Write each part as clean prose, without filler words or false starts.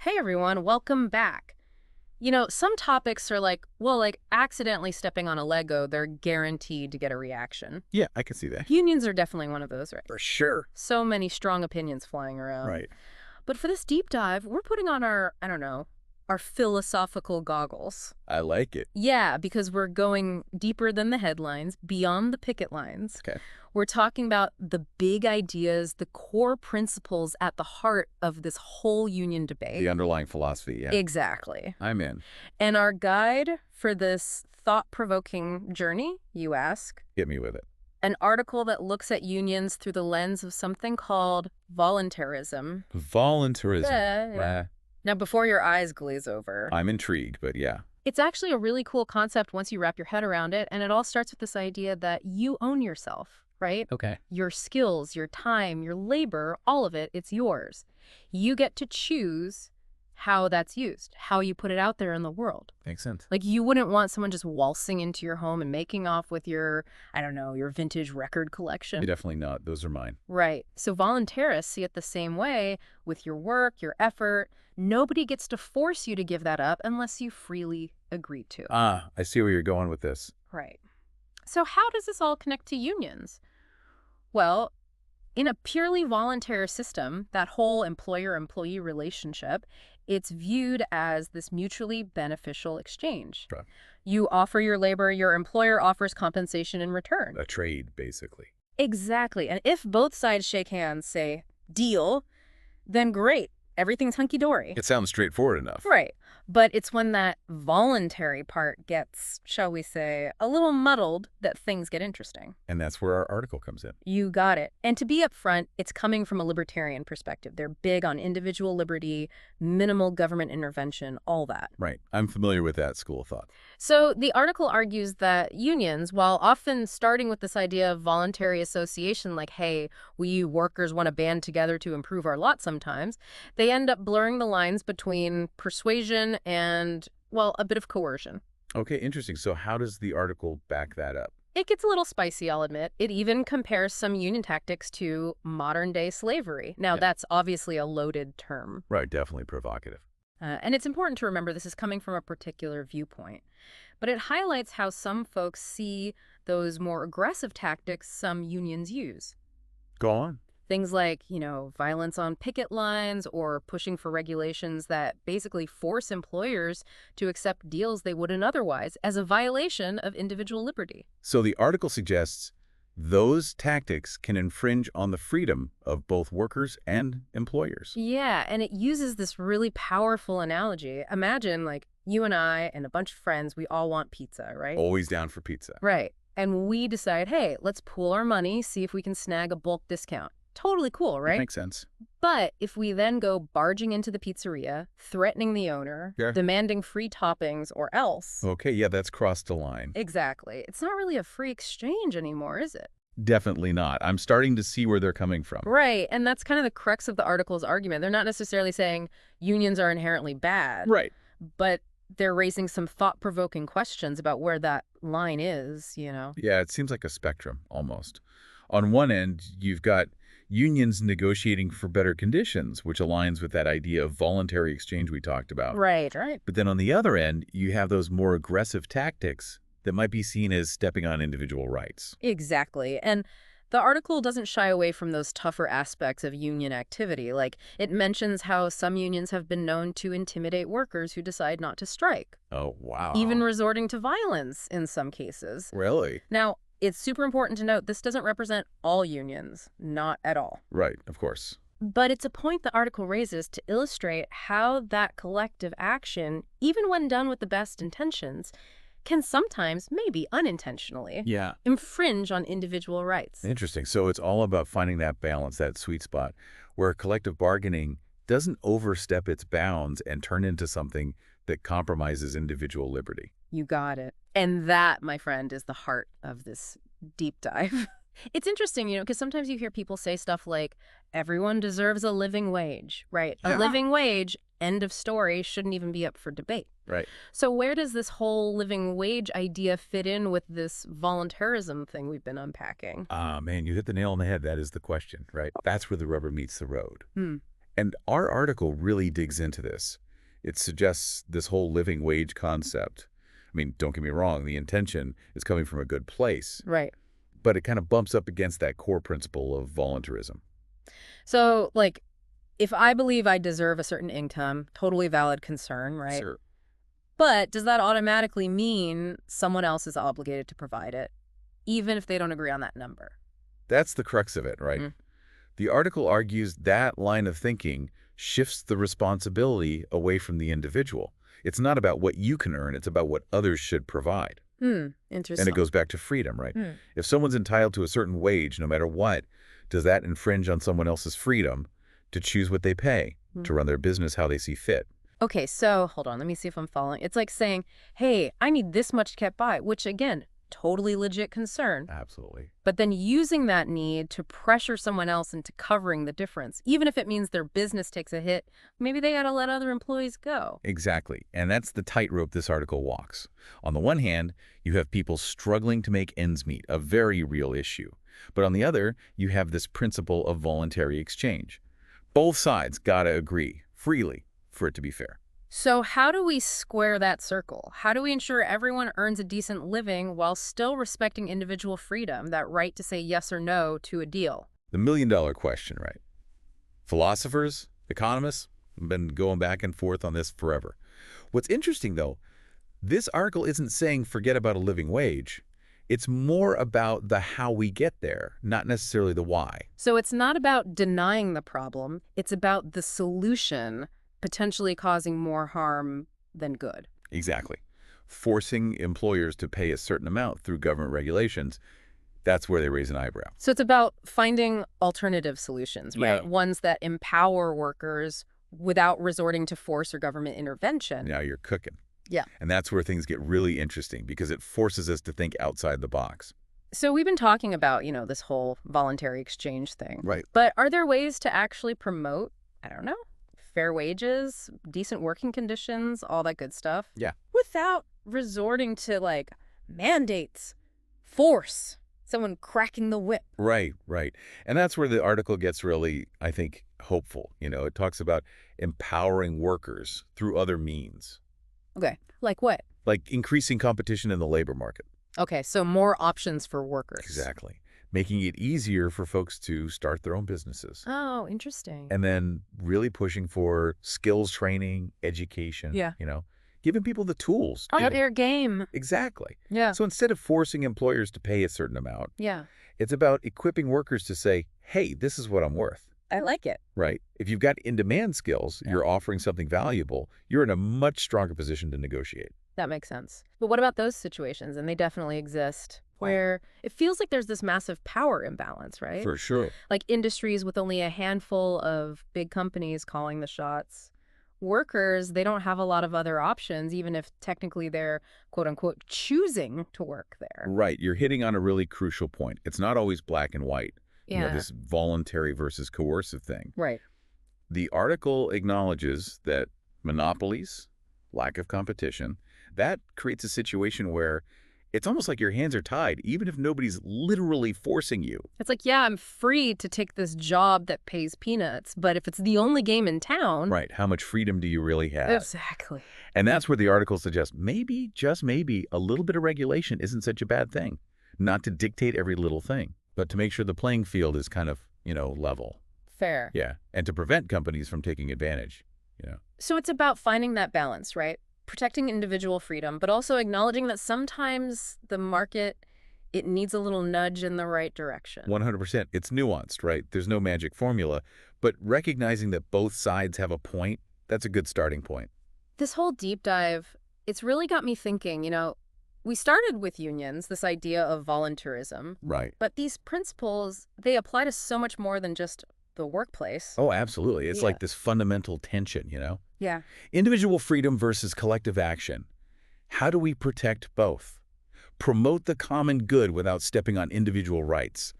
Hey everyone, welcome back. Some topics are like accidentally stepping on a Lego, they're guaranteed to get a reaction. Yeah, I can see that. Unions are definitely one of those, right? For sure. So many strong opinions flying around. Right. But for this deep dive, we're putting on our, I don't know, our philosophical goggles. I like it. Yeah, because we're going deeper than the headlines, beyond the picket lines. Okay. We're talking about the big ideas, the core principles at the heart of this whole union debate. The underlying philosophy, yeah. Exactly. I'm in. And our guide for this thought-provoking journey, you ask? Get me with it. An article that looks at unions through the lens of something called voluntarism. Voluntarism. Yeah. Now, before your eyes glaze over, I'm intrigued, but yeah. it's actually a really cool concept once you wrap your head around it, and it all starts with this idea that you own yourself, right? Okay. Your skills, your time, your labor, all of it, it's yours. You get to choose how that's used, how you put it out there in the world. Makes sense. Like, you wouldn't want someone just waltzing into your home and making off with your, I don't know, your vintage record collection. Definitely not. Those are mine. Right. So voluntarists see it the same way with your work, your effort. Nobody gets to force you to give that up unless you freely agree to. Ah, I see where you're going with this. Right. So how does this all connect to unions? Well, in a purely voluntary system, that whole employer-employee relationship, it's viewed as this mutually beneficial exchange. Right. You offer your labor, your employer offers compensation in return. A trade, basically. Exactly. And if both sides shake hands, say, deal, then great. Everything's hunky-dory. It sounds straightforward enough. Right. But it's when that voluntary part gets, shall we say, a little muddled that things get interesting. And that's where our article comes in. You got it. And to be upfront, it's coming from a libertarian perspective. They're big on individual liberty, minimal government intervention, all that. Right. I'm familiar with that school of thought. So the article argues that unions, while often starting with this idea of voluntary association, like, hey, we workers want to band together to improve our lot sometimes, they end up blurring the lines between persuasion and, well, a bit of coercion. Okay, interesting. So how does the article back that up? It gets a little spicy, I'll admit. It even compares some union tactics to modern-day slavery. Now, Yeah. That's obviously a loaded term. Right, definitely provocative. And it's important to remember this is coming from a particular viewpoint. But it highlights how some folks see those more aggressive tactics some unions use. Go on. Things like, violence on picket lines or pushing for regulations that basically force employers to accept deals they wouldn't otherwise as a violation of individual liberty. So the article suggests those tactics can infringe on the freedom of both workers and employers. Yeah, and it uses this really powerful analogy. Imagine, like, you and I and a bunch of friends, we all want pizza, right? Always down for pizza. Right. And we decide, hey, let's pool our money, see if we can snag a bulk discount. Totally cool, right? Makes sense. But if we then go barging into the pizzeria, threatening the owner, Yeah. demanding free toppings or else... Okay, yeah, that's crossed the line. Exactly. It's not really a free exchange anymore, is it? Definitely not. I'm starting to see where they're coming from. Right. And that's kind of the crux of the article's argument. They're not necessarily saying unions are inherently bad. Right. But they're raising some thought-provoking questions about where that line is, Yeah, it seems like a spectrum, almost. On one end, you've got unions negotiating for better conditions, which aligns with that idea of voluntary exchange we talked about. Right. But then on the other end, you have those more aggressive tactics that might be seen as stepping on individual rights. Exactly. And the article doesn't shy away from those tougher aspects of union activity. Like, it mentions how some unions have been known to intimidate workers who decide not to strike. Oh, wow. Even resorting to violence in some cases. Really? Now, it's super important to note this doesn't represent all unions. Not at all. Right, of course. But it's a point the article raises to illustrate how that collective action, even when done with the best intentions, can sometimes, maybe unintentionally, Yeah. infringe on individual rights. Interesting. So it's all about finding that balance, that sweet spot, where collective bargaining doesn't overstep its bounds and turn into something that compromises individual liberty. You got it. And that, my friend, is the heart of this deep dive. It's interesting, because sometimes you hear people say stuff like, everyone deserves a living wage, right? A living wage, end of story, shouldn't even be up for debate. Right. So where does this whole living wage idea fit in with this voluntarism thing we've been unpacking? Ah, man, you hit the nail on the head. That is the question, right? That's where the rubber meets the road. And our article really digs into this. It suggests this whole living wage concept. I mean, don't get me wrong, the intention is coming from a good place, Right. but it kind of bumps up against that core principle of voluntarism. So, like, if I believe I deserve a certain income, totally valid concern, right? Sure. But does that automatically mean someone else is obligated to provide it, even if they don't agree on that number? That's the crux of it, right? Mm. The article argues that line of thinking shifts the responsibility away from the individual. It's not about what you can earn, it's about what others should provide. And Interesting. it goes back to freedom, right? If someone's entitled to a certain wage, no matter what, does that infringe on someone else's freedom to choose what they pay, to run their business how they see fit? Okay, so hold on. Let me see if I'm following. It's like saying, hey, I need this much to get by, which again, totally legit concern. Absolutely. But then using that need to pressure someone else into covering the difference, even if it means their business takes a hit, maybe they got to let other employees go. Exactly. And that's the tightrope this article walks. On the one hand, you have people struggling to make ends meet, a very real issue. But on the other, you have this principle of voluntary exchange. Both sides gotta agree, freely, for it to be fair. So how do we square that circle? How do we ensure everyone earns a decent living while still respecting individual freedom, that right to say yes or no to a deal? The million-dollar question, right? Philosophers, economists, have been going back and forth on this forever. What's interesting, though, this article isn't saying forget about a living wage. It's more about the how we get there, not necessarily the why. So it's not about denying the problem, it's about the solution potentially causing more harm than good. Exactly. Forcing employers to pay a certain amount through government regulations, that's where they raise an eyebrow. So it's about finding alternative solutions, right? Yeah. Ones that empower workers without resorting to force or government intervention. Now you're cooking. Yeah. And that's where things get really interesting because it forces us to think outside the box. So we've been talking about, this whole voluntary exchange thing. Right. But are there ways to actually promote, I don't know, fair wages, decent working conditions, all that good stuff? Yeah. Without resorting to, like, mandates, force, someone cracking the whip. Right, right. And that's where the article gets really, I think, hopeful. It talks about empowering workers through other means, Okay. Like what? like increasing competition in the labor market. Okay, so more options for workers. Exactly. Making it easier for folks to start their own businesses. Oh, interesting. And then really pushing for skills training, education, Yeah. Giving people the tools. Up their game. Exactly. Yeah. So instead of forcing employers to pay a certain amount, Yeah. it's about equipping workers to say, hey, this is what I'm worth. I like it. Right. If you've got in-demand skills, Yeah. you're offering something valuable, you're in a much stronger position to negotiate. That makes sense. But what about those situations? And they definitely exist, where it feels like there's this massive power imbalance, right? For sure. Like industries with only a handful of big companies calling the shots. Workers, they don't have a lot of other options, even if technically they're, quote unquote, choosing to work there. Right. You're hitting on a really crucial point. It's not always black and white. Yeah. This voluntary versus coercive thing. Right. The article acknowledges that monopolies, lack of competition, that creates a situation where it's almost like your hands are tied, even if nobody's literally forcing you. It's like, yeah, I'm free to take this job that pays peanuts, but if it's the only game in town. Right. How much freedom do you really have? Exactly. And that's where the article suggests maybe, just maybe, a little bit of regulation isn't such a bad thing. Not to dictate every little thing, but to make sure the playing field is kind of, level. Fair. Yeah. And to prevent companies from taking advantage, So it's about finding that balance, right? Protecting individual freedom, but also acknowledging that sometimes the market, it needs a little nudge in the right direction. 100%. It's nuanced, right? There's no magic formula, but recognizing that both sides have a point, that's a good starting point. This whole deep dive, it's really got me thinking, we started with unions, this idea of voluntarism, Right. but these principles, they apply to so much more than just the workplace. Oh, absolutely. It's Yeah. like this fundamental tension, Yeah. Individual freedom versus collective action. How do we protect both? Promote the common good without stepping on individual rights.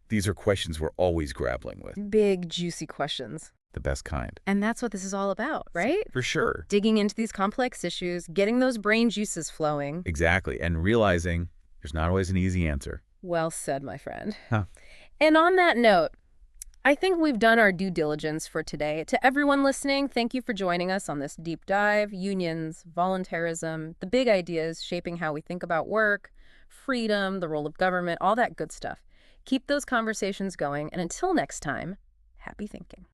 These are questions we're always grappling with. Big, juicy questions. The best kind. And that's what this is all about, right? For sure. Digging into these complex issues, getting those brain juices flowing. Exactly. And realizing there's not always an easy answer. Well said, my friend. Huh. And on that note, I think we've done our due diligence for today. To everyone listening, thank you for joining us on this deep dive. Unions, voluntarism, the big ideas shaping how we think about work, freedom, the role of government, all that good stuff. Keep those conversations going, and until next time, happy thinking.